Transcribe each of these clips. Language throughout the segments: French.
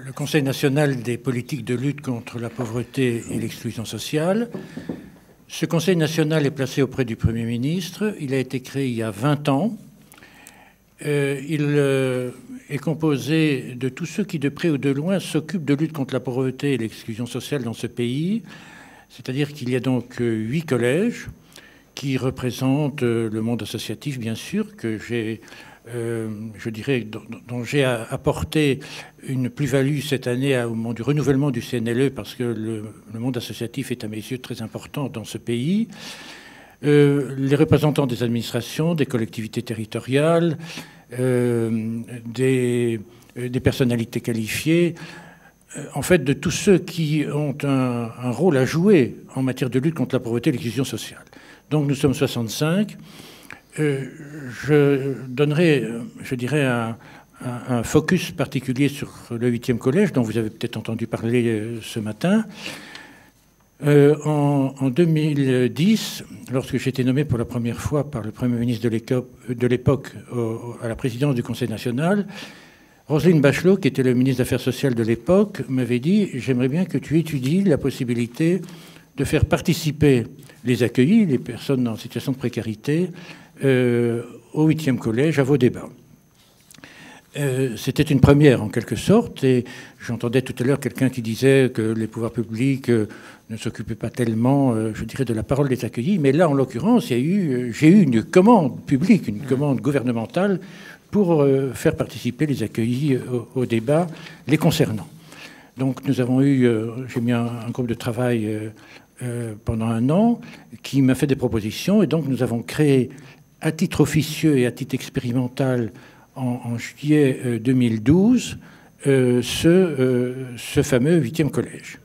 le Conseil national des politiques de lutte contre la pauvreté et l'exclusion sociale. Ce Conseil national est placé auprès du Premier ministre. Il a été créé il y a 20 ans. Il est composé de tous ceux qui, de près ou de loin, s'occupent de lutte contre la pauvreté et l'exclusion sociale dans ce pays. C'est-à-dire qu'il y a donc 8 collèges qui représentent le monde associatif, bien sûr, que j'ai, je dirais, dont j'ai apporté une plus-value cette année au moment du renouvellement du CNLE, parce que le monde associatif est à mes yeux très important dans ce pays. Les représentants des administrations, des collectivités territoriales, des personnalités qualifiées, en fait de tous ceux qui ont un rôle à jouer en matière de lutte contre la pauvreté et l'exclusion sociale. Donc nous sommes 65. Je donnerai, je dirais, un focus particulier sur le 8e collège, dont vous avez peut-être entendu parler ce matin. En 2010, lorsque j'ai été nommé pour la première fois par le Premier ministre de l'époque à la présidence du Conseil national, Roselyne Bachelot, qui était le ministre des Affaires sociales de l'époque, m'avait dit « J'aimerais bien que tu étudies la possibilité de faire participer les accueillis, les personnes en situation de précarité, au 8e collège, à vos débats ». C'était une première en quelque sorte, et j'entendais tout à l'heure quelqu'un qui disait que les pouvoirs publics ne s'occupaient pas tellement, je dirais, de la parole des accueillis, mais là, en l'occurrence, j'ai eu une commande publique, une commande gouvernementale pour faire participer les accueillis au débat les concernant. Donc nous avons eu, j'ai mis un groupe de travail pendant un an qui m'a fait des propositions, et donc nous avons créé à titre officieux et à titre expérimental en juillet 2012 ce fameux 8e collège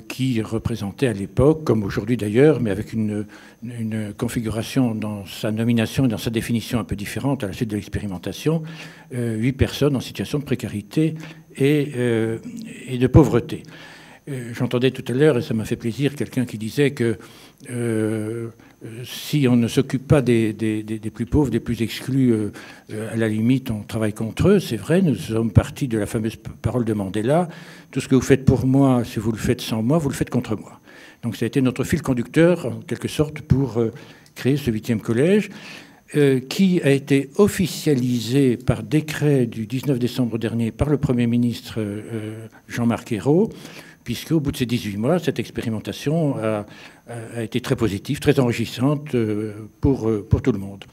qui représentait à l'époque, comme aujourd'hui d'ailleurs, mais avec une configuration dans sa nomination et dans sa définition un peu différente à la suite de l'expérimentation, 8 personnes en situation de précarité et de pauvreté. J'entendais tout à l'heure, et ça m'a fait plaisir, quelqu'un qui disait que si on ne s'occupe pas des plus pauvres, des plus exclus, à la limite, on travaille contre eux. C'est vrai, nous sommes partis de la fameuse parole de Mandela. Tout ce que vous faites pour moi, si vous le faites sans moi, vous le faites contre moi. Donc ça a été notre fil conducteur, en quelque sorte, pour créer ce 8e collège, qui a été officialisé par décret du 19 décembre dernier par le Premier ministre Jean-Marc Ayrault, puisqu'au bout de ces 18 mois, cette expérimentation a été très positive, très enrichissante pour tout le monde.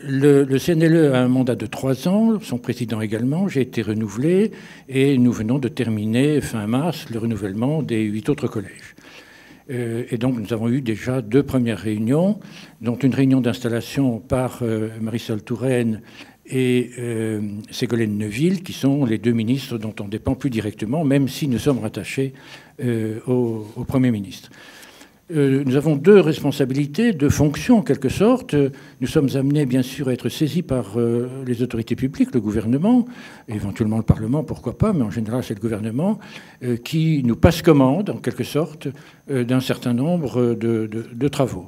Le CNLE a un mandat de 3 ans, son président également, j'ai été renouvelé, et nous venons de terminer, fin mars, le renouvellement des 8 autres collèges. Et donc nous avons eu déjà 2 premières réunions, dont une réunion d'installation par Marisol Touraine et Ségolène Neuville, qui sont les 2 ministres dont on dépend plus directement, même si nous sommes rattachés au Premier ministre. Nous avons 2 responsabilités, 2 fonctions en quelque sorte. Nous sommes amenés bien sûr à être saisis par les autorités publiques, le gouvernement, éventuellement le Parlement, pourquoi pas, mais en général c'est le gouvernement, qui nous passe commande en quelque sorte d'un certain nombre de travaux.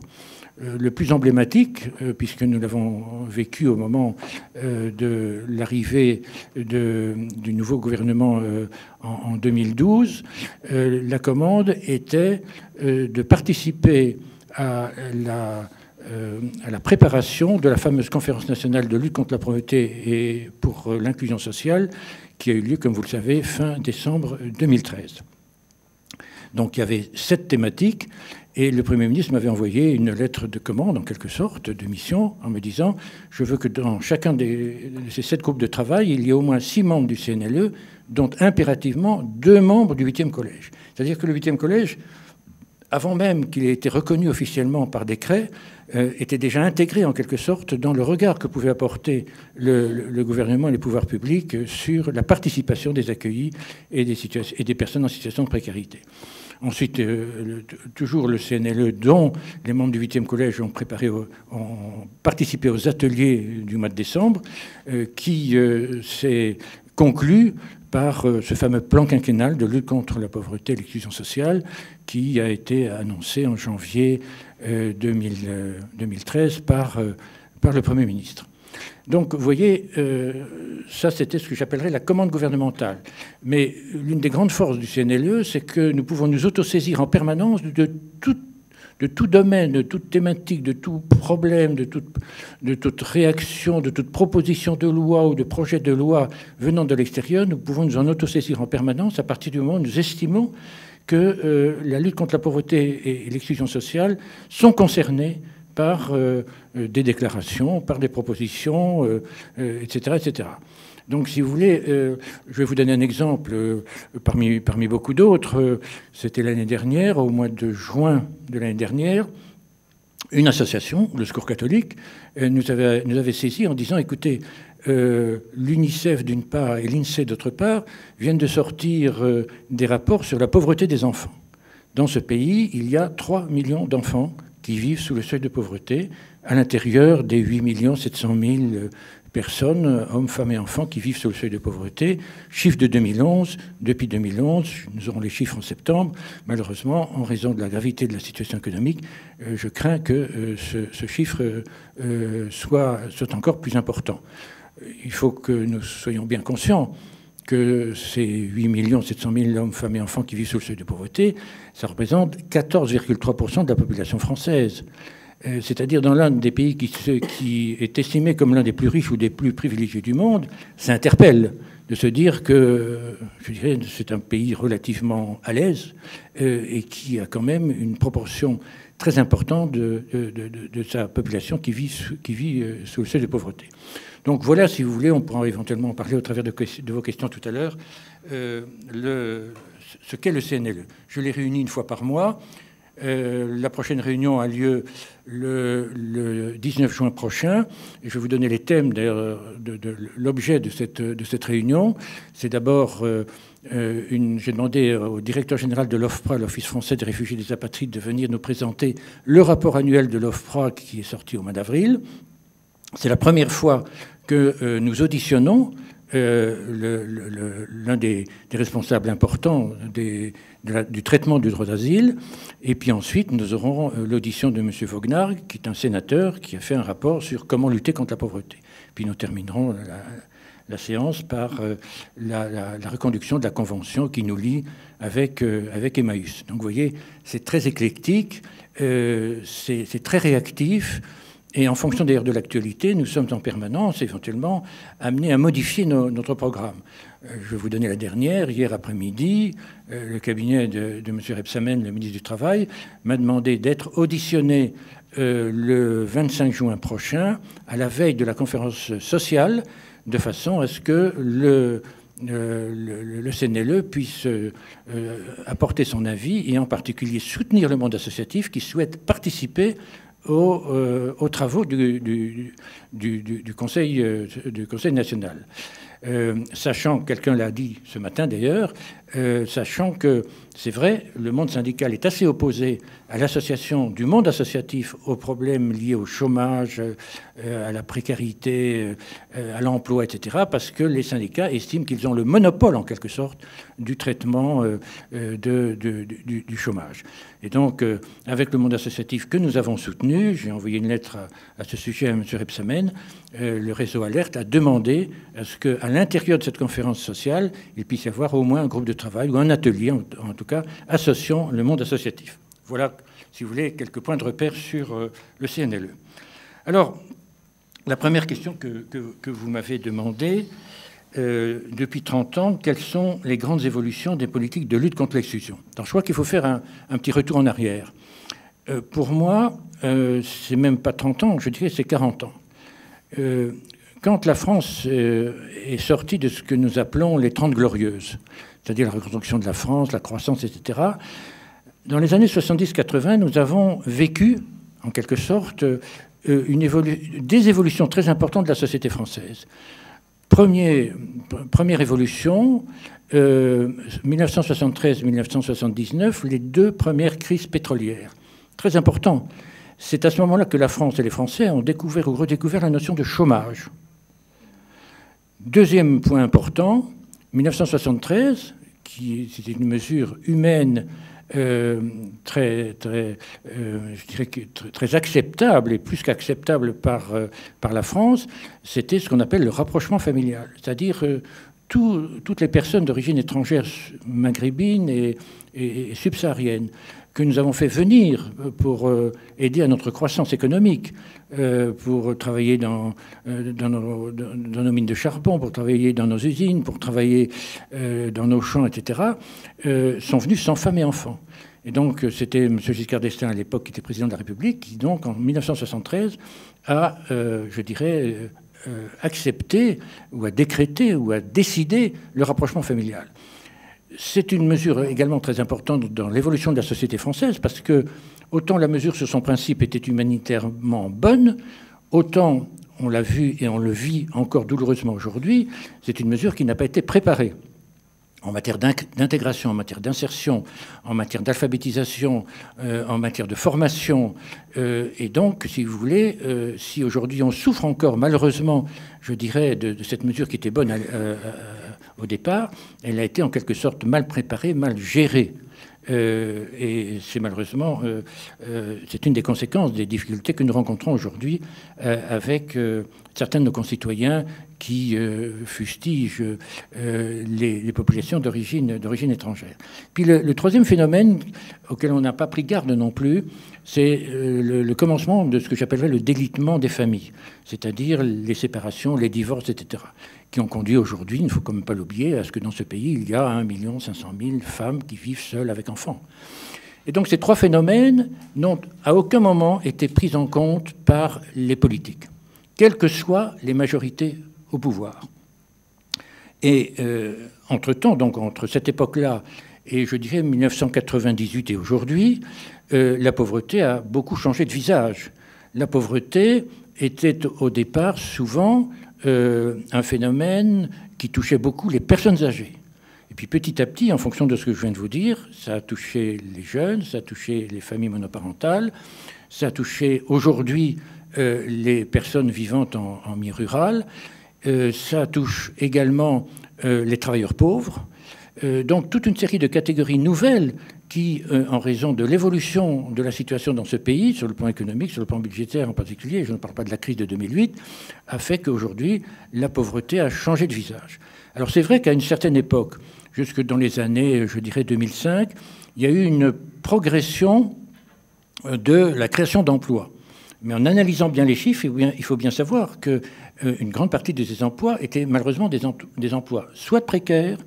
Le plus emblématique, puisque nous l'avons vécu au moment de l'arrivée du nouveau gouvernement en 2012, la commande était de participer à la préparation de la fameuse conférence nationale de lutte contre la pauvreté et pour l'inclusion sociale, qui a eu lieu, comme vous le savez, fin décembre 2013. Donc il y avait 7 thématiques. Et le Premier ministre m'avait envoyé une lettre de commande, en quelque sorte, de mission, en me disant « Je veux que dans chacun de ces 7 groupes de travail, il y ait au moins 6 membres du CNLE, dont impérativement 2 membres du 8e collège. » C'est-à-dire que le 8e collège, avant même qu'il ait été reconnu officiellement par décret, était déjà intégré en quelque sorte dans le regard que pouvait apporter le gouvernement et les pouvoirs publics sur la participation des accueillis et des personnes en situation de précarité. Ensuite, toujours le CNLE, dont les membres du 8e collège ont participé aux ateliers du mois de décembre, qui s'est conclu par ce fameux plan quinquennal de lutte contre la pauvreté et l'exclusion sociale, qui a été annoncé en janvier 2013 par le Premier ministre. Donc, vous voyez, ça, c'était ce que j'appellerais la commande gouvernementale. Mais l'une des grandes forces du CNLE, c'est que nous pouvons nous autosaisir en permanence de tout domaine, de toute thématique, de tout problème, de toute réaction, de toute proposition de loi ou de projet de loi venant de l'extérieur. Nous pouvons nous en autosaisir en permanence à partir du moment où nous estimons que la lutte contre la pauvreté et l'exclusion sociale sont concernées par des déclarations, par des propositions, etc., etc. Donc, si vous voulez, je vais vous donner un exemple parmi beaucoup d'autres. C'était l'année dernière, au mois de juin de l'année dernière, une association, le Secours catholique, nous avait saisi en disant, écoutez, l'UNICEF d'une part et l'INSEE d'autre part viennent de sortir des rapports sur la pauvreté des enfants. Dans ce pays, il y a 3 millions d'enfants qui vivent sous le seuil de pauvreté, à l'intérieur des 8 700 000 personnes, hommes, femmes et enfants, qui vivent sous le seuil de pauvreté. Chiffre de 2011. Depuis 2011, nous aurons les chiffres en septembre. Malheureusement, en raison de la gravité de la situation économique, je crains que ce chiffre soit encore plus important. Il faut que nous soyons bien conscients que ces 8 700 000 hommes, femmes et enfants qui vivent sous le seuil de pauvreté, ça représente 14,3% de la population française. C'est-à-dire dans l'un des pays qui est estimé comme l'un des plus riches ou des plus privilégiés du monde, ça interpelle de se dire que, je dirais, c'est un pays relativement à l'aise et qui a quand même une proportion très importante de sa population qui vit sous le seuil de pauvreté. Donc voilà, si vous voulez, on pourra éventuellement en parler au travers de vos questions tout à l'heure, ce qu'est le CNLE. Je les réunis une fois par mois. La prochaine réunion a lieu le 19 juin prochain. Et je vais vous donner les thèmes d'ailleurs de l'objet de cette réunion. C'est d'abord, j'ai demandé au directeur général de l'OFPRA, l'Office français des réfugiés et des apatrides, de venir nous présenter le rapport annuel de l'OFPRA qui est sorti au mois d'avril. C'est la première fois que nous auditionnons l'un des responsables importants du traitement du droit d'asile. Et puis ensuite, nous aurons l'audition de M. Vognard, qui est un sénateur, qui a fait un rapport sur comment lutter contre la pauvreté. Puis nous terminerons la séance par la reconduction de la convention qui nous lie avec Emmaüs. Donc vous voyez, c'est très éclectique, c'est très réactif. Et en fonction d'ailleurs de l'actualité, nous sommes en permanence éventuellement amenés à modifier notre programme. Je vais vous donner la dernière. Hier après-midi, le cabinet de M. Rebsamen, le ministre du Travail, m'a demandé d'être auditionné le 25 juin prochain, à la veille de la conférence sociale, de façon à ce que le CNLE puisse apporter son avis et en particulier soutenir le monde associatif qui souhaite participer aux travaux du Conseil national. Sachant, quelqu'un l'a dit ce matin d'ailleurs, sachant que c'est vrai, le monde syndical est assez opposé à l'association du monde associatif aux problèmes liés au chômage, à la précarité, à l'emploi, etc., parce que les syndicats estiment qu'ils ont le monopole, en quelque sorte, du traitement du chômage. Et donc, avec le monde associatif que nous avons soutenu, j'ai envoyé une lettre à ce sujet à M. Rebsamen, le réseau Alerte a demandé à ce qu'à l'intérieur de cette conférence sociale, il puisse y avoir au moins un groupe de travail ou un atelier, en tout cas, associant le monde associatif. Voilà, si vous voulez, quelques points de repère sur le CNLE. Alors, la première question que vous m'avez demandée, depuis 30 ans, quelles sont les grandes évolutions des politiques de lutte contre l'exclusion? Alors, je crois qu'il faut faire un petit retour en arrière. Pour moi, c'est même pas 30 ans, je dirais c'est 40 ans. Quand la France est sortie de ce que nous appelons les 30 glorieuses, c'est-à-dire la reconstruction de la France, la croissance, etc., dans les années 70-80, nous avons vécu, en quelque sorte, des évolutions très importantes de la société française. Première évolution, 1973-1979, les deux premières crises pétrolières. Très important. C'est à ce moment-là que la France et les Français ont découvert ou redécouvert la notion de chômage. Deuxième point important, 1973, c'était une mesure humaine je dirais très acceptable, et plus qu'acceptable par la France, c'était ce qu'on appelle le rapprochement familial. C'est-à-dire toutes les personnes d'origine étrangère, maghrébine et subsaharienne, que nous avons fait venir pour aider à notre croissance économique, pour travailler dans nos mines de charbon, pour travailler dans nos usines, pour travailler dans nos champs, etc., sont venus sans femme et enfants. Et donc, c'était M. Giscard d'Estaing, à l'époque, qui était président de la République, qui, donc, en 1973, a, je dirais, accepté, ou a décrété, ou a décidé le rapprochement familial. C'est une mesure également très importante dans l'évolution de la société française, parce que autant la mesure sur son principe était humanitairement bonne, autant, on l'a vu et on le vit encore douloureusement aujourd'hui, c'est une mesure qui n'a pas été préparée en matière d'intégration, en matière d'insertion, en matière d'alphabétisation, en matière de formation. Et donc, si vous voulez, si aujourd'hui on souffre encore, malheureusement, je dirais, de cette mesure qui était bonne au départ, elle a été en quelque sorte mal préparée, mal gérée. Et c'est malheureusement, c'est une des conséquences des difficultés que nous rencontrons aujourd'hui avec certains de nos concitoyens qui fustigent les populations d'origine étrangère. Puis le troisième phénomène auquel on n'a pas pris garde non plus, c'est le commencement de ce que j'appellerais le délitement des familles, c'est-à-dire les séparations, les divorces, etc., qui ont conduit aujourd'hui, il ne faut quand même pas l'oublier, à ce que dans ce pays, il y a 1 500 000 femmes qui vivent seules avec enfants. Et donc ces trois phénomènes n'ont à aucun moment été pris en compte par les politiques, quelles que soient les majorités au pouvoir. Et entre-temps, donc entre cette époque-là et je dirais 1998 et aujourd'hui, la pauvreté a beaucoup changé de visage. La pauvreté était au départ souvent un phénomène qui touchait beaucoup les personnes âgées. Et puis petit à petit, en fonction de ce que je viens de vous dire, ça a touché les jeunes, ça a touché les familles monoparentales, ça a touché aujourd'hui les personnes vivant en milieu rural, ça touche également les travailleurs pauvres. Donc toute une série de catégories nouvelles qui, en raison de l'évolution de la situation dans ce pays, sur le plan économique, sur le plan budgétaire en particulier, je ne parle pas de la crise de 2008, a fait qu'aujourd'hui, la pauvreté a changé de visage. Alors c'est vrai qu'à une certaine époque, jusque dans les années, je dirais 2005, il y a eu une progression de la création d'emplois. Mais en analysant bien les chiffres, il faut bien savoir qu'une grande partie de ces emplois étaient malheureusement des emplois soit précaires,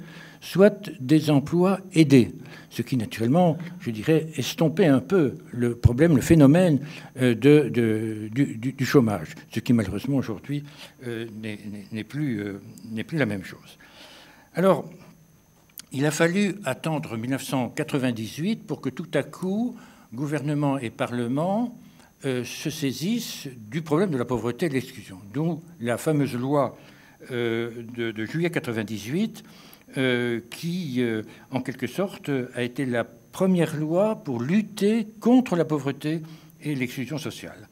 soit des emplois aidés, ce qui naturellement, je dirais, estompait un peu le problème, le phénomène du chômage, ce qui malheureusement aujourd'hui n'est plus la même chose. Alors, il a fallu attendre 1998 pour que tout à coup, gouvernement et Parlement se saisissent du problème de la pauvreté et de l'exclusion. D'où la fameuse loi de juillet 1998 qui, en quelque sorte, a été la première loi pour lutter contre la pauvreté et l'exclusion sociale.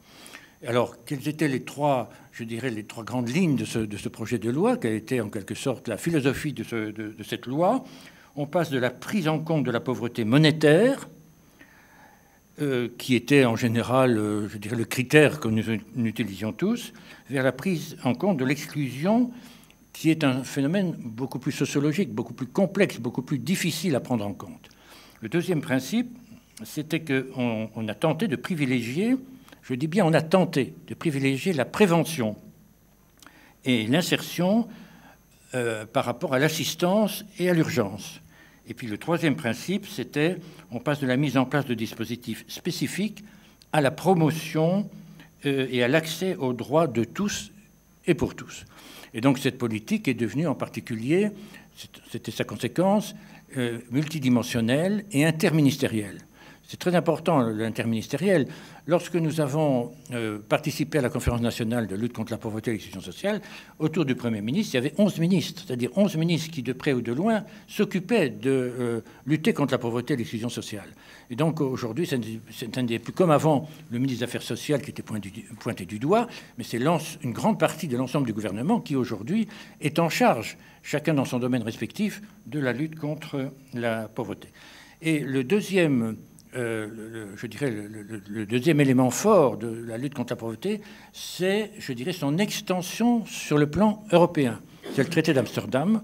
Alors, quelles étaient les trois grandes lignes de ce projet de loi, quelle était en quelque sorte la philosophie de cette loi? On passe de la prise en compte de la pauvreté monétaire, qui était en général, je dirais, le critère que nous utilisions tous, vers la prise en compte de l'exclusion, qui est un phénomène beaucoup plus sociologique, beaucoup plus complexe, beaucoup plus difficile à prendre en compte. Le deuxième principe, c'était qu'on a tenté de privilégier, je dis bien on a tenté de privilégier la prévention et l'insertion par rapport à l'assistance et à l'urgence. Et puis le troisième principe, c'était on passe de la mise en place de dispositifs spécifiques à la promotion et à l'accès aux droits de tous et pour tous. Et donc cette politique est devenue en particulier, c'était sa conséquence, multidimensionnelle et interministérielle. C'est très important, l'interministériel. Lorsque nous avons participé à la conférence nationale de lutte contre la pauvreté et l'exclusion sociale, autour du Premier ministre, il y avait 11 ministres, c'est-à-dire 11 ministres qui, de près ou de loin, s'occupaient de lutter contre la pauvreté et l'exclusion sociale. Et donc aujourd'hui, c'est un des plus comme avant le ministre des Affaires sociales qui était pointé du doigt, mais c'est une grande partie de l'ensemble du gouvernement qui aujourd'hui est en charge, chacun dans son domaine respectif, de la lutte contre la pauvreté. Et le deuxième, je dirais, le deuxième élément fort de la lutte contre la pauvreté, c'est, je dirais, son extension sur le plan européen. C'est le traité d'Amsterdam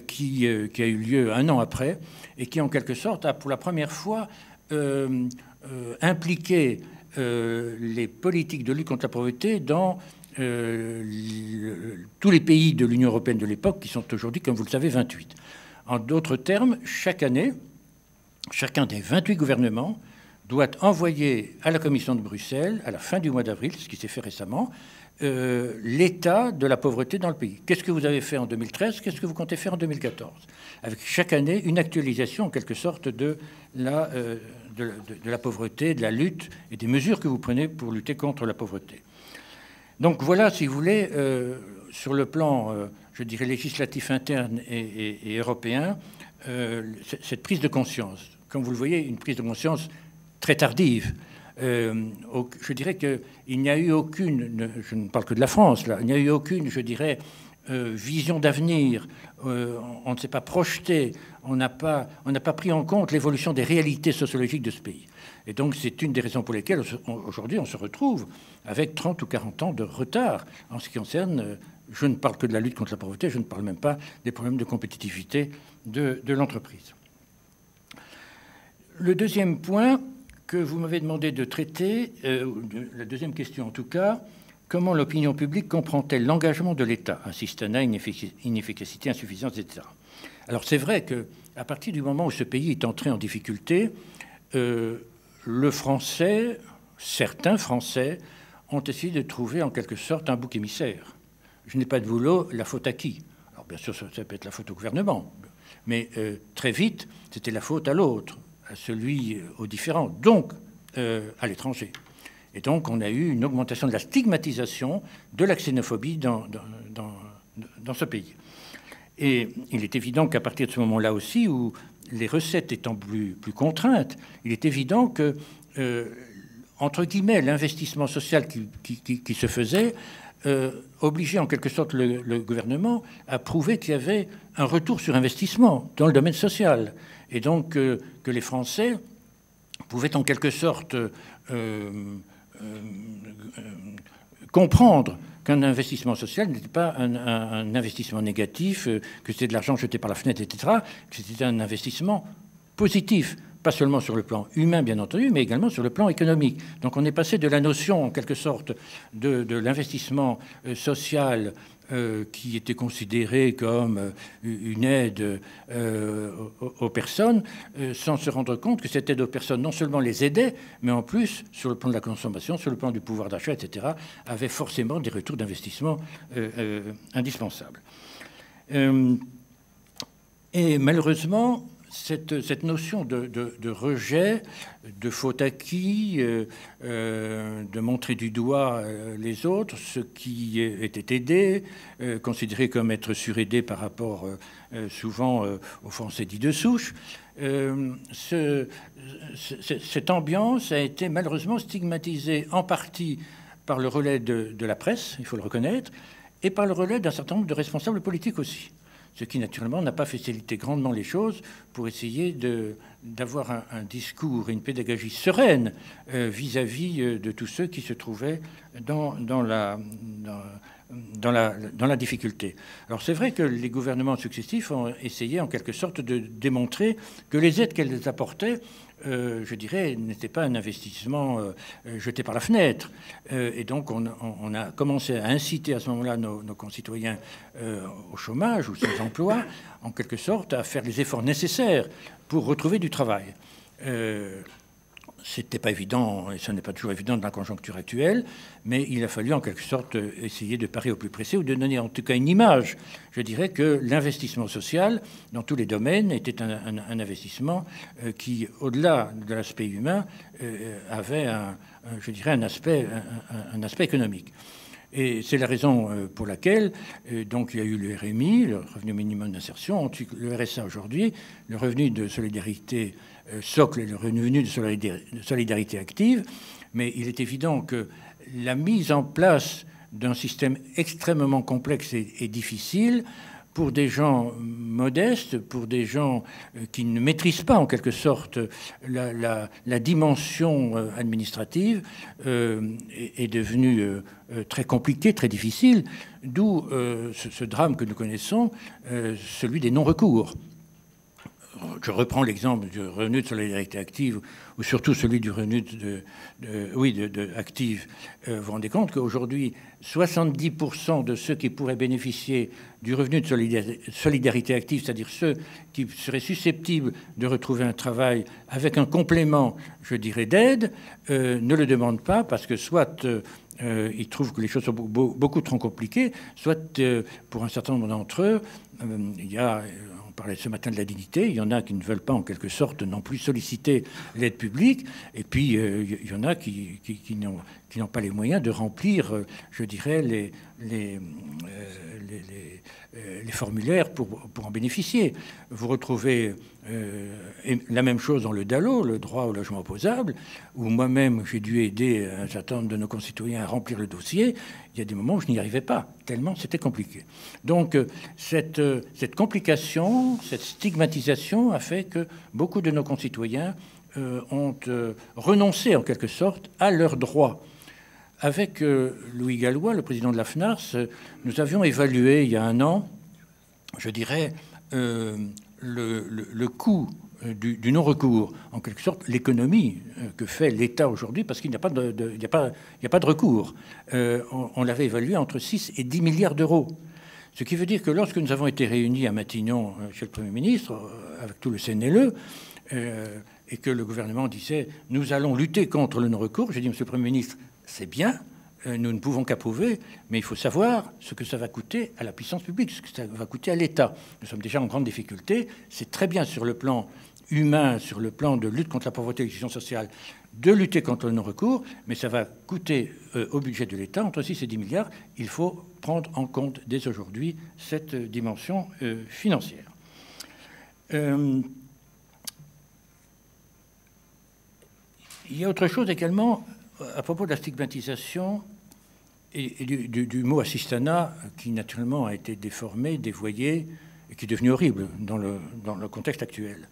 qui a eu lieu un an après et qui, en quelque sorte, a pour la première fois impliqué les politiques de lutte contre la pauvreté dans tous les pays de l'Union européenne de l'époque, qui sont aujourd'hui, comme vous le savez, 28. En d'autres termes, chaque année, chacun des 28 gouvernements doit envoyer à la Commission de Bruxelles, à la fin du mois d'avril, ce qui s'est fait récemment, l'état de la pauvreté dans le pays. Qu'est-ce que vous avez fait en 2013 ? Qu'est-ce que vous comptez faire en 2014 ? Avec chaque année une actualisation, en quelque sorte, de la pauvreté, de la lutte et des mesures que vous prenez pour lutter contre la pauvreté. Donc voilà, si vous voulez, sur le plan, je dirais, législatif interne et européen, cette prise de conscience. Comme vous le voyez, une prise de conscience très tardive. Je dirais qu'il n'y a eu aucune, je ne parle que de la France, là, il n'y a eu aucune, je dirais, vision d'avenir. On ne s'est pas projeté, on n'a pas pris en compte l'évolution des réalités sociologiques de ce pays. Et donc c'est une des raisons pour lesquelles aujourd'hui on se retrouve avec 30 ou 40 ans de retard en ce qui concerne, je ne parle que de la lutte contre la pauvreté, je ne parle même pas des problèmes de compétitivité de l'entreprise. Le deuxième point que vous m'avez demandé de traiter, la deuxième question en tout cas, comment l'opinion publique comprend-elle l'engagement de l'État, insistana, inefficacité, insuffisance, etc. Alors c'est vrai qu'à partir du moment où ce pays est entré en difficulté, le français, certains Français, ont essayé de trouver en quelque sorte un bouc émissaire. Je n'ai pas de boulot, la faute à qui? Alors bien sûr, ça peut être la faute au gouvernement, mais très vite, c'était la faute à l'autre, à celui, aux différents, donc à l'étranger. Et donc, on a eu une augmentation de la stigmatisation de la xénophobie dans ce pays. Et il est évident qu'à partir de ce moment-là aussi, où les recettes étant plus contraintes, il est évident que, entre guillemets, l'investissement social qui se faisait obligeait en quelque sorte le gouvernement à prouver qu'il y avait un retour sur investissement dans le domaine social. Et donc que les Français pouvaient en quelque sorte comprendre qu'un investissement social n'était pas un investissement négatif, que c'était de l'argent jeté par la fenêtre, etc., que c'était un investissement positif, pas seulement sur le plan humain, bien entendu, mais également sur le plan économique. Donc on est passé de la notion, en quelque sorte, de l'investissement social qui était considéré comme une aide aux personnes, sans se rendre compte que cette aide aux personnes non seulement les aidait, mais en plus, sur le plan de la consommation, sur le plan du pouvoir d'achat, etc., avait forcément des retours d'investissement indispensables. Et malheureusement, cette notion de rejet, de faute à qui, de montrer du doigt les autres, ceux qui étaient aidés, considérés comme être suraidés par rapport souvent aux Français dits de souche, cette ambiance a été malheureusement stigmatisée en partie par le relais de la presse, il faut le reconnaître, et par le relais d'un certain nombre de responsables politiques aussi. Ce qui, naturellement, n'a pas facilité grandement les choses pour essayer d'avoir un discours et une pédagogie sereine vis-à-vis de tous ceux qui se trouvaient dans la difficulté. Alors c'est vrai que les gouvernements successifs ont essayé en quelque sorte de démontrer que les aides qu'elles apportaient, je dirais, n'étaient pas un investissement jeté par la fenêtre. Et donc on a commencé à inciter à ce moment-là nos concitoyens au chômage ou sans emploi, en quelque sorte, à faire les efforts nécessaires pour retrouver du travail. C'était pas évident, et ce n'est pas toujours évident dans la conjoncture actuelle, mais il a fallu en quelque sorte essayer de parer au plus pressé ou de donner en tout cas une image. Je dirais que l'investissement social, dans tous les domaines, était un investissement qui, au-delà de l'aspect humain, avait je dirais un aspect économique. Et c'est la raison pour laquelle donc il y a eu le RMI, le revenu minimum d'insertion, le RSA aujourd'hui, le revenu de solidarité socle et le revenu de solidarité active. Mais il est évident que la mise en place d'un système extrêmement complexe et difficile pour des gens modestes, pour des gens qui ne maîtrisent pas en quelque sorte la dimension administrative, est devenue très compliquée, très difficile, d'où ce drame que nous connaissons, celui des non-recours. Je reprends l'exemple du revenu de solidarité active, ou surtout celui du revenu active. Vous vous rendez compte qu'aujourd'hui, 70% de ceux qui pourraient bénéficier du revenu de solidarité active, c'est-à-dire ceux qui seraient susceptibles de retrouver un travail avec un complément, je dirais, d'aide, ne le demandent pas parce que soit ils trouvent que les choses sont beaucoup trop compliquées, soit pour un certain nombre d'entre eux, il y a... On parlait ce matin de la dignité. Il y en a qui ne veulent pas, en quelque sorte, non plus solliciter l'aide publique. Et puis, il y en a qui n'ont pas les moyens de remplir, je dirais, les formulaires pour en bénéficier. Vous retrouvez la même chose dans le DALO, le droit au logement opposable, où moi-même, j'ai dû aider un certain nombre de nos concitoyens à remplir le dossier. Il y a des moments où je n'y arrivais pas, tellement c'était compliqué. Donc, cette complication, cette stigmatisation a fait que beaucoup de nos concitoyens ont renoncé, en quelque sorte, à leurs droits. Avec Louis Gallois, le président de la FNARS, nous avions évalué il y a un an, je dirais, le coût du non-recours, en quelque sorte l'économie que fait l'État aujourd'hui, parce qu'il n'y a pas de recours. On l'avait évalué entre 6 et 10 milliards d'euros. Ce qui veut dire que lorsque nous avons été réunis à Matignon chez le Premier ministre, avec tout le CNLE, et que le gouvernement disait « nous allons lutter contre le non-recours », j'ai dit « Monsieur le Premier ministre, c'est bien, nous ne pouvons qu'approuver, mais il faut savoir ce que ça va coûter à la puissance publique, ce que ça va coûter à l'État. Nous sommes déjà en grande difficulté. C'est très bien sur le plan humain, sur le plan de lutte contre la pauvreté et l'exclusion sociale, de lutter contre le non-recours, mais ça va coûter au budget de l'État entre 6 et 10 milliards. Il faut prendre en compte dès aujourd'hui cette dimension financière. Il y a autre chose également à propos de la stigmatisation et du mot assistanat, qui naturellement a été déformé, dévoyé, et qui est devenu horrible dans le contexte actuel.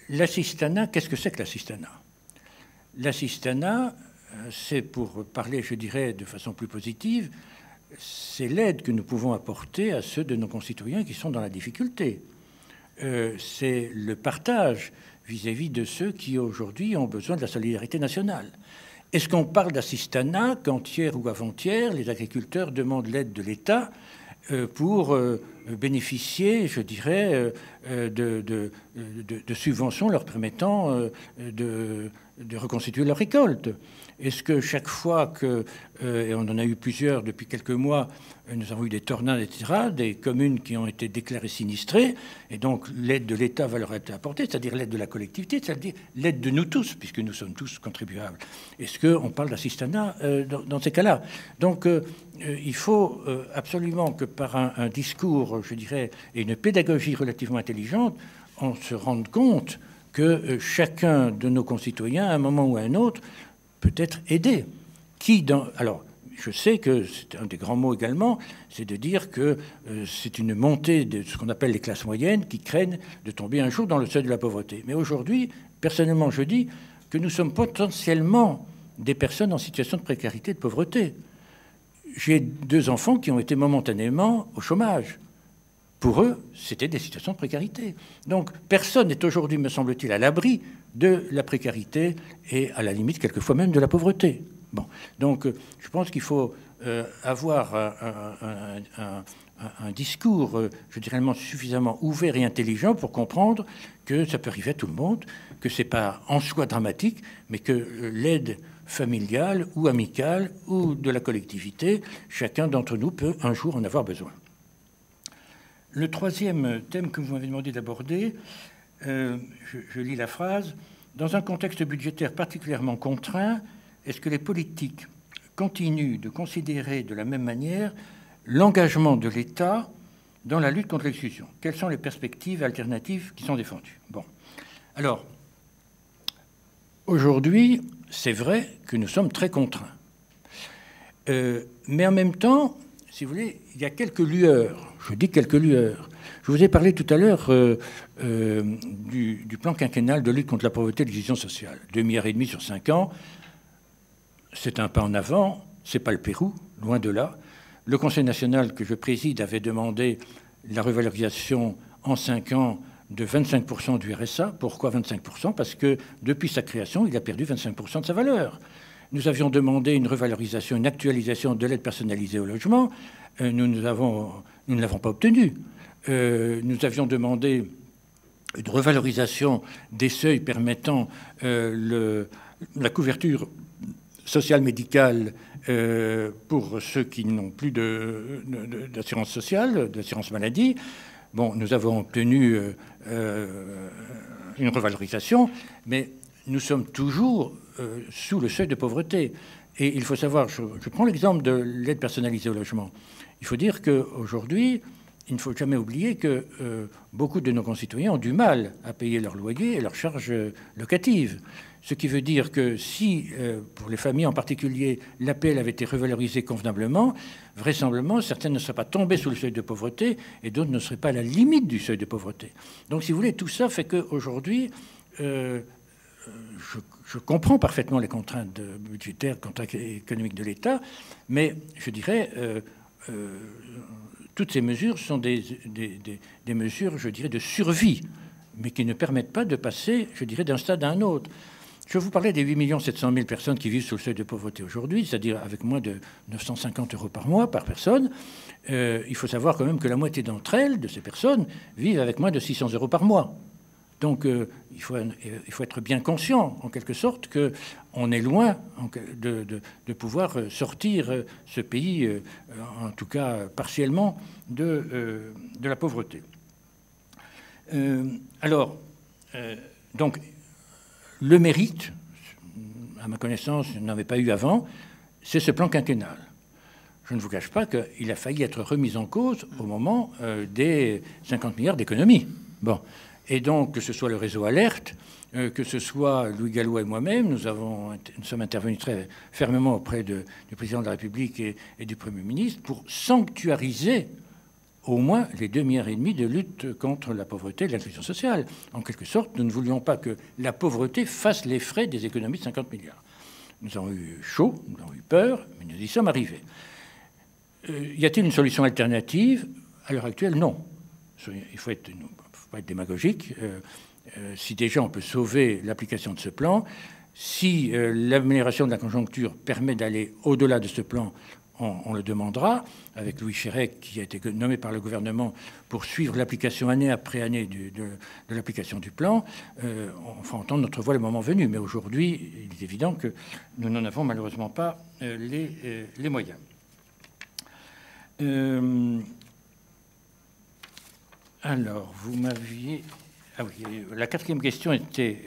L'assistanat, qu'est-ce que c'est que l'assistanat? L'assistanat, c'est, pour parler, je dirais, de façon plus positive, c'est l'aide que nous pouvons apporter à ceux de nos concitoyens qui sont dans la difficulté. C'est le partage vis-à-vis de ceux qui, aujourd'hui, ont besoin de la solidarité nationale. Est-ce qu'on parle d'assistanat quand, hier ou avant-hier, les agriculteurs demandent l'aide de l'État pour bénéficier, je dirais, de subventions leur permettant de reconstituer leur récolte? Est-ce que chaque fois que, et on en a eu plusieurs depuis quelques mois, nous avons eu des tornades, etc., des communes qui ont été déclarées sinistrées, et donc l'aide de l'État va leur être apportée, c'est-à-dire l'aide de la collectivité, c'est-à-dire l'aide de nous tous, puisque nous sommes tous contribuables. Est-ce qu'on parle d'assistanat dans ces cas-là? Donc il faut absolument que par un discours, je dirais, et une pédagogie relativement intelligente, on se rende compte que chacun de nos concitoyens, à un moment ou à un autre, peut être aidé. Alors, je sais que c'est un des grands mots également, c'est de dire que c'est une montée de ce qu'on appelle les classes moyennes qui craignent de tomber un jour dans le seuil de la pauvreté. Mais aujourd'hui, personnellement, je dis que nous sommes potentiellement des personnes en situation de précarité et de pauvreté. J'ai 2 enfants qui ont été momentanément au chômage. Pour eux, c'était des situations de précarité. Donc, personne n'est aujourd'hui, me semble-t-il, à l'abri de la précarité et, à la limite, quelquefois même de la pauvreté. Bon. Donc, je pense qu'il faut avoir un discours, je dirais, suffisamment ouvert et intelligent pour comprendre que ça peut arriver à tout le monde, que ce n'est pas en soi dramatique, mais que l'aide familiale ou amicale ou de la collectivité, chacun d'entre nous peut un jour en avoir besoin. Le troisième thème que vous m'avez demandé d'aborder, je lis la phrase. « Dans un contexte budgétaire particulièrement contraint, est-ce que les politiques continuent de considérer de la même manière l'engagement de l'État dans la lutte contre l'exclusion? Quelles sont les perspectives alternatives qui sont défendues ?» Bon. Alors, aujourd'hui, c'est vrai que nous sommes très contraints. Mais en même temps, si vous voulez, il y a quelques lueurs. Je dis quelques lueurs. Je vous ai parlé tout à l'heure du plan quinquennal de lutte contre la pauvreté et l'exclusion sociale. 2,5 milliards sur 5 ans. C'est un pas en avant. Ce n'est pas le Pérou, loin de là. Le Conseil national que je préside avait demandé la revalorisation en 5 ans de 25% du RSA. Pourquoi 25%? Parce que depuis sa création, il a perdu 25% de sa valeur. Nous avions demandé une revalorisation, une actualisation de l'aide personnalisée au logement. Nous ne l'avons pas obtenue. Nous avions demandé une revalorisation des seuils permettant la couverture sociale médicale pour ceux qui n'ont plus d'assurance sociale, d'assurance maladie. Bon, nous avons obtenu une revalorisation, mais nous sommes toujours sous le seuil de pauvreté. Et il faut savoir, je prends l'exemple de l'aide personnalisée au logement. Il faut dire qu'aujourd'hui, il ne faut jamais oublier que beaucoup de nos concitoyens ont du mal à payer leur loyer et leurs charges locatives. Ce qui veut dire que si, pour les familles en particulier, l'APL avait été revalorisée convenablement, vraisemblablement, certaines ne seraient pas tombées sous le seuil de pauvreté et d'autres ne seraient pas à la limite du seuil de pauvreté. Donc, si vous voulez, tout ça fait qu'aujourd'hui, je comprends parfaitement les contraintes budgétaires, contraintes économiques de l'État, mais je dirais, toutes ces mesures sont des mesures, je dirais, de survie, mais qui ne permettent pas de passer, je dirais, d'un stade à un autre. Je vous parlais des 8 700 000 personnes qui vivent sous le seuil de pauvreté aujourd'hui, c'est-à-dire avec moins de 950 € par mois, par personne. Il faut savoir quand même que la moitié d'entre elles, de ces personnes, vivent avec moins de 600 € par mois. Donc il faut être bien conscient, en quelque sorte, qu'on est loin de pouvoir sortir ce pays, en tout cas partiellement, de la pauvreté. Donc, le mérite, à ma connaissance, je n'en avais pas eu avant, c'est ce plan quinquennal. Je ne vous cache pas qu'il a failli être remis en cause au moment des 50 milliards d'économies. Bon. Et donc, que ce soit le réseau Alerte, que ce soit Louis Gallois et moi-même, nous sommes intervenus très fermement auprès du président de la République et du Premier ministre pour sanctuariser au moins les 2,5 milliards de lutte contre la pauvreté et l'inclusion sociale. En quelque sorte, nous ne voulions pas que la pauvreté fasse les frais des économies de 50 milliards. Nous avons eu chaud, nous avons eu peur, mais nous y sommes arrivés. Y a-t-il une solution alternative? À l'heure actuelle, non. Il faut être démagogique. Si déjà on peut sauver l'application de ce plan, si l'amélioration de la conjoncture permet d'aller au-delà de ce plan, on le demandera, avec Louis Chérec, qui a été nommé par le gouvernement pour suivre l'application année après année de l'application du plan. On fera entendre notre voix le moment venu. Mais aujourd'hui, il est évident que nous n'en avons malheureusement pas les moyens. Alors, vous m'aviez... Ah oui, la quatrième question était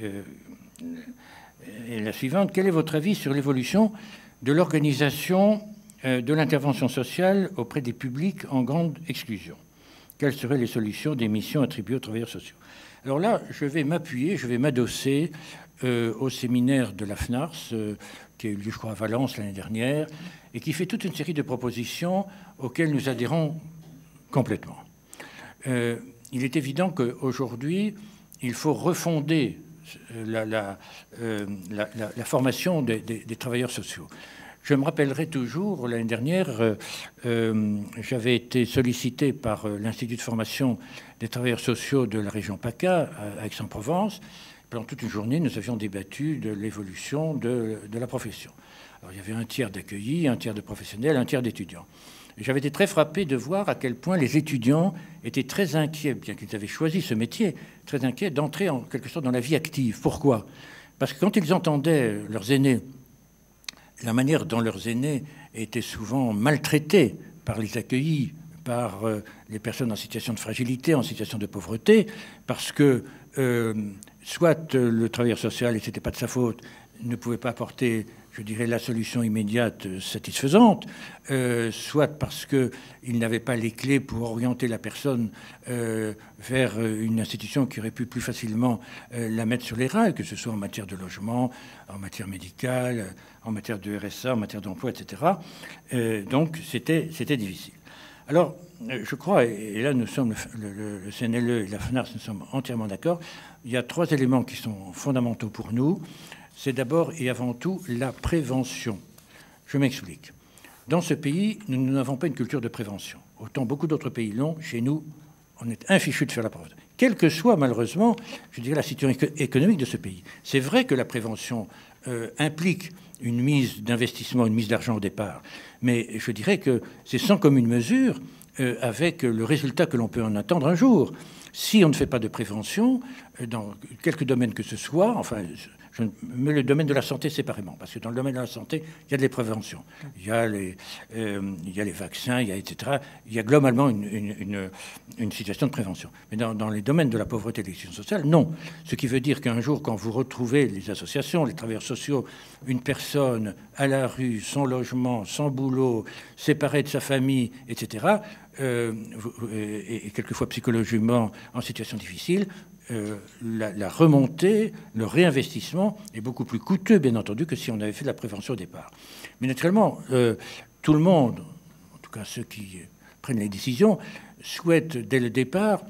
la suivante. Quel est votre avis sur l'évolution de l'organisation de l'intervention sociale auprès des publics en grande exclusion? Quelles seraient les solutions des missions attribuées aux travailleurs sociaux? Alors là, je vais m'adosser au séminaire de la FNARS, qui a eu lieu, je crois, à Valence l'année dernière, et qui fait toute une série de propositions auxquelles nous adhérons complètement. Il est évident qu'aujourd'hui, il faut refonder la formation des travailleurs sociaux. Je me rappellerai toujours, l'année dernière, j'avais été sollicité par l'Institut de formation des travailleurs sociaux de la région PACA, à Aix-en-Provence. Pendant toute une journée, nous avions débattu de l'évolution de la profession. Alors, il y avait un tiers d'accueillis, un tiers de professionnels, un tiers d'étudiants. J'avais été très frappé de voir à quel point les étudiants étaient très inquiets, bien qu'ils avaient choisi ce métier, très inquiets d'entrer en quelque sorte dans la vie active. Pourquoi? Parce que quand ils entendaient leurs aînés, la manière dont leurs aînés étaient souvent maltraités par les accueillis, par les personnes en situation de fragilité, en situation de pauvreté, parce que soit le travailleur social, et ce n'était pas de sa faute, ne pouvait pas apporter, je dirais, la solution immédiate satisfaisante, soit parce qu'il n'avait pas les clés pour orienter la personne vers une institution qui aurait pu plus facilement la mettre sur les rails, que ce soit en matière de logement, en matière médicale, en matière de RSA, en matière d'emploi, etc. Donc c'était difficile. Alors, je crois, et là nous sommes, le CNLE et la FNARS, nous sommes entièrement d'accord, il y a 3 éléments qui sont fondamentaux pour nous. C'est d'abord et avant tout la prévention. Je m'explique. Dans ce pays, nous n'avons pas une culture de prévention. Autant beaucoup d'autres pays l'ont, chez nous, on est infichu de faire la prévention. Quelle que soit, malheureusement, je dirais, la situation économique de ce pays. C'est vrai que la prévention implique une mise d'investissement, une mise d'argent au départ. Mais je dirais que c'est sans commune mesure avec le résultat que l'on peut en attendre un jour. Si on ne fait pas de prévention, dans quelques domaines que ce soit, enfin, je mets le domaine de la santé séparément, parce que dans le domaine de la santé, il y a des préventions. Il y a les vaccins, etc. Il y a globalement une situation de prévention. Mais dans les domaines de la pauvreté et de l'exclusion sociale, non. Ce qui veut dire qu'un jour, quand vous retrouvez les associations, les travailleurs sociaux, une personne à la rue, sans logement, sans boulot, séparée de sa famille, etc., et quelquefois psychologiquement en situation difficile, la remontée, le réinvestissement est beaucoup plus coûteux, bien entendu, que si on avait fait de la prévention au départ. Mais naturellement, tout le monde, en tout cas ceux qui prennent les décisions, souhaitent dès le départ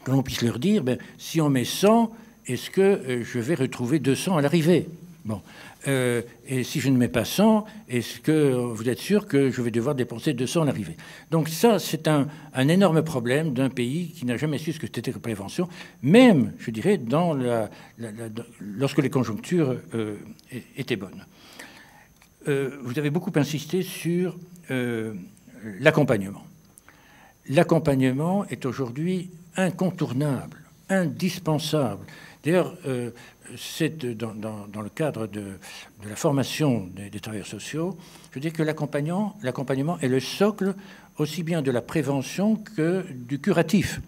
que l'on puisse leur dire, ben, si on met 100, est-ce que je vais retrouver 200 à l'arrivée? Bon. Et si je ne mets pas 100, est-ce que vous êtes sûr que je vais devoir dépenser 200 à l'arrivée? Donc ça, c'est un énorme problème d'un pays qui n'a jamais su ce que c'était que prévention, même, je dirais, lorsque les conjonctures étaient bonnes. Vous avez beaucoup insisté sur l'accompagnement. L'accompagnement est aujourd'hui incontournable, indispensable. D'ailleurs, c'est dans le cadre de la formation des travailleurs sociaux, je dis que l'accompagnement est le socle aussi bien de la prévention que du curatif.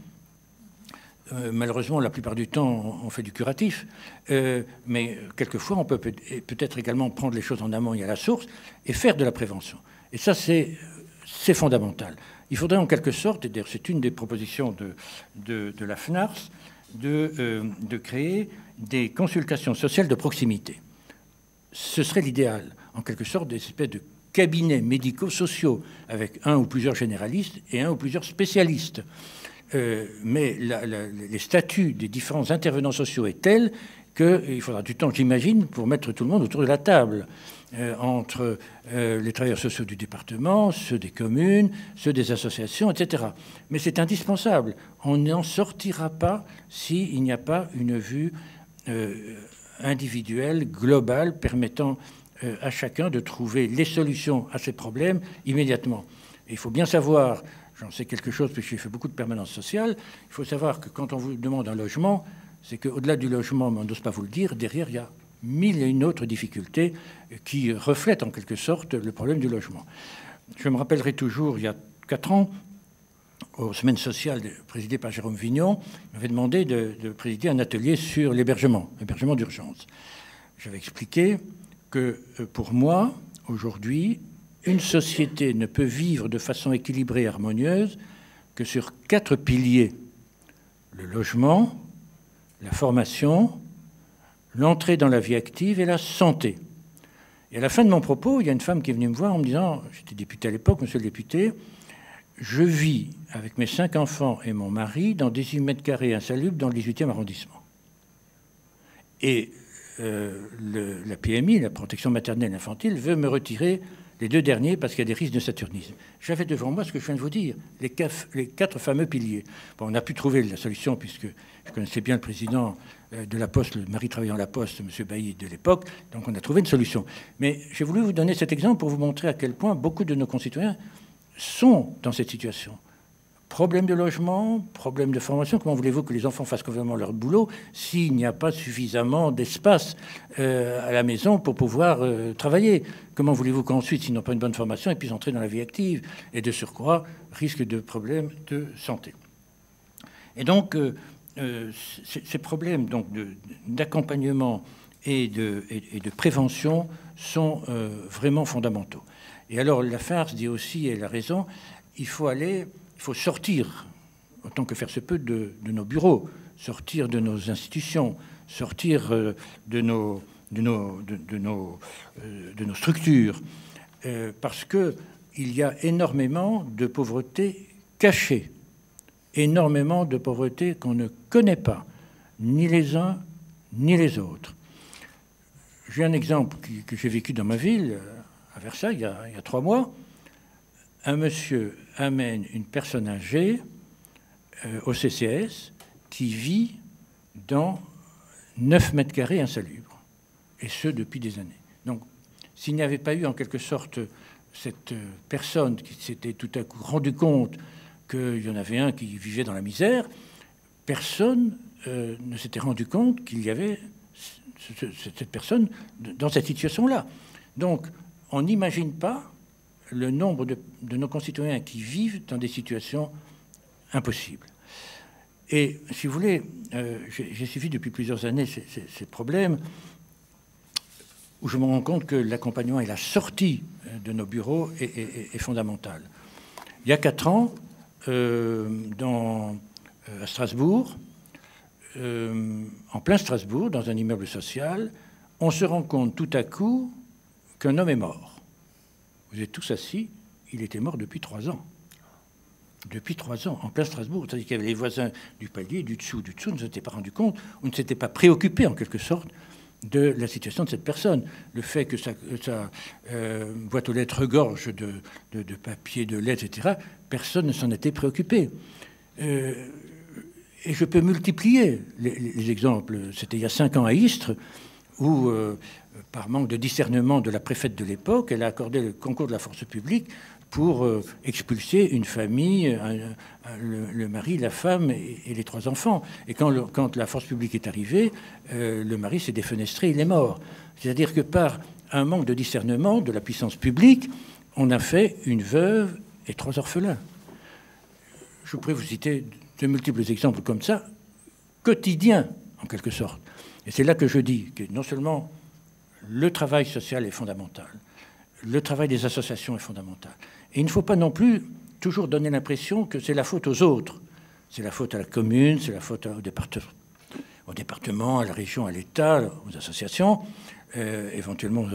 Malheureusement, la plupart du temps, on fait du curatif, mais quelquefois, on peut peut-être également prendre les choses en amont et à la source et faire de la prévention. Et ça, c'est fondamental. Il faudrait en quelque sorte, et d'ailleurs c'est une des propositions de la FNARS, de créer des consultations sociales de proximité. Ce serait l'idéal, en quelque sorte, des espèces de cabinets médico-sociaux avec un ou plusieurs généralistes et un ou plusieurs spécialistes. Mais les statuts des différents intervenants sociaux est tel qu'il faudra du temps, j'imagine, pour mettre tout le monde autour de la table, entre les travailleurs sociaux du département, ceux des communes, ceux des associations, etc. Mais c'est indispensable. On n'en sortira pas s'il n'y a pas une vue individuelle, globale, permettant à chacun de trouver les solutions à ses problèmes immédiatement. Et il faut bien savoir, j'en sais quelque chose parce que j'ai fait beaucoup de permanence sociale, il faut savoir que quand on vous demande un logement, c'est qu'au-delà du logement, mais on n'ose pas vous le dire, derrière, il y a 1001 autres difficultés qui reflètent en quelque sorte le problème du logement. Je me rappellerai toujours, il y a 4 ans, aux semaines sociales présidées par Jérôme Vignon, il m'avait demandé de présider un atelier sur l'hébergement d'urgence. J'avais expliqué que pour moi, aujourd'hui, une société ne peut vivre de façon équilibrée et harmonieuse que sur 4 piliers. Le logement, la formation, l'entrée dans la vie active et la santé. Et à la fin de mon propos, il y a une femme qui est venue me voir en me disant, j'étais député à l'époque, monsieur le député, je vis avec mes 5 enfants et mon mari dans 18 mètres carrés insalubres dans le 18e arrondissement. Et la PMI, la protection maternelle et infantile, veut me retirer les 2 derniers parce qu'il y a des risques de saturnisme. J'avais devant moi ce que je viens de vous dire, les 4 fameux piliers. Bon, on a pu trouver la solution puisque je connaissais bien le président de la Poste, le mari travaillant à la Poste, M. Bailly de l'époque, donc on a trouvé une solution. Mais j'ai voulu vous donner cet exemple pour vous montrer à quel point beaucoup de nos concitoyens sont dans cette situation. Problème de logement, problème de formation. Comment voulez-vous que les enfants fassent complètement leur boulot s'il n'y a pas suffisamment d'espace à la maison pour pouvoir travailler? Comment voulez-vous qu'ensuite, s'ils n'ont pas une bonne formation, ils puissent entrer dans la vie active et de surcroît, risque de problèmes de santé? Et donc, ces problèmes d'accompagnement et de prévention sont vraiment fondamentaux. Et alors, la FARS dit aussi, et elle a raison, il faut sortir, autant que faire se peut, de nos bureaux, sortir de nos institutions, sortir de nos structures. Parce que il y a énormément de pauvreté cachée, énormément de pauvreté qu'on ne connaît pas, ni les uns ni les autres. J'ai un exemple que j'ai vécu dans ma ville, à Versailles, il y a 3 mois. Un monsieur amène une personne âgée au CCAS qui vit dans 9 mètres carrés insalubres, et ce depuis des années. Donc, s'il n'y avait pas eu en quelque sorte cette personne qui s'était tout à coup rendu compte qu'il y en avait un qui vivait dans la misère, personne ne s'était rendu compte qu'il y avait cette personne dans cette situation-là. Donc, on n'imagine pas le nombre de nos concitoyens qui vivent dans des situations impossibles. Et si vous voulez, j'ai suivi depuis plusieurs années ces problèmes où je me rends compte que l'accompagnement et la sortie de nos bureaux est fondamental. Il y a 4 ans, à Strasbourg, en plein Strasbourg, dans un immeuble social, on se rend compte tout à coup qu'un homme est mort. Vous êtes tous assis, il était mort depuis 3 ans. Depuis 3 ans, en plein Strasbourg. C'est-à-dire qu'il y avait les voisins du palier, du dessous, ne s'étaient pas rendus compte, ou ne s'étaient pas préoccupés, en quelque sorte, de la situation de cette personne. Le fait que sa boîte aux lettres regorge de papier, de lettres, etc., personne ne s'en était préoccupé. Et je peux multiplier les exemples. C'était il y a 5 ans à Istres, où, par manque de discernement de la préfète de l'époque, elle a accordé le concours de la force publique pour expulser une famille, le mari, la femme et les 3 enfants. Et quand la force publique est arrivée, le mari s'est défenestré, il est mort. C'est-à-dire que par un manque de discernement de la puissance publique, on a fait une veuve et 3 orphelins. Je pourrais vous citer de multiples exemples comme ça, quotidiens, en quelque sorte. Et c'est là que je dis que non seulement le travail social est fondamental, le travail des associations est fondamental. Et il ne faut pas non plus toujours donner l'impression que c'est la faute aux autres. C'est la faute à la commune, c'est la faute au département, à la région, à l'État, aux associations, éventuellement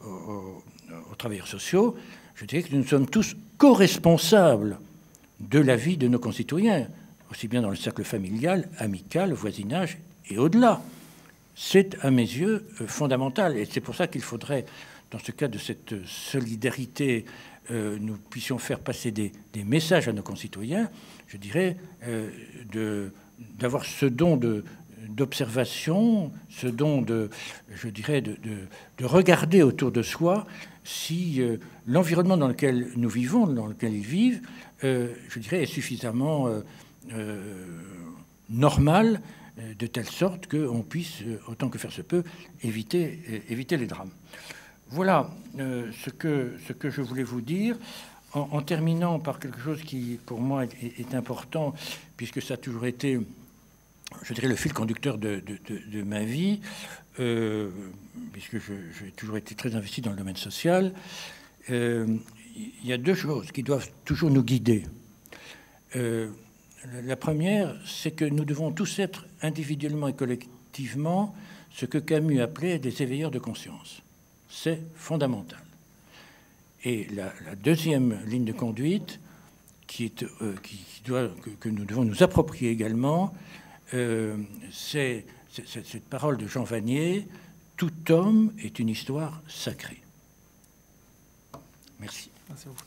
aux travailleurs sociaux. Je dirais que nous sommes tous co-responsables de la vie de nos concitoyens, aussi bien dans le cercle familial, amical, voisinage et au-delà. C'est, à mes yeux, fondamental. Et c'est pour ça qu'il faudrait, dans ce cas de cette solidarité, nous puissions faire passer des messages à nos concitoyens, je dirais, d'avoir ce don d'observation, ce don de regarder autour de soi si l'environnement dans lequel nous vivons, dans lequel ils vivent, je dirais, est suffisamment normal, de telle sorte qu'on puisse, autant que faire se peut, éviter les drames. Voilà ce que je voulais vous dire, en terminant par quelque chose qui, pour moi, est important, puisque ça a toujours été, je dirais, le fil conducteur de ma vie, puisque j'ai toujours été très investi dans le domaine social. Il y a 2 choses qui doivent toujours nous guider. La première, c'est que nous devons tous être individuellement et collectivement ce que Camus appelait des éveilleurs de conscience. C'est fondamental. Et la deuxième ligne de conduite, que nous devons nous approprier également, c'est cette parole de Jean Vanier: tout homme est une histoire sacrée. Merci. Merci beaucoup.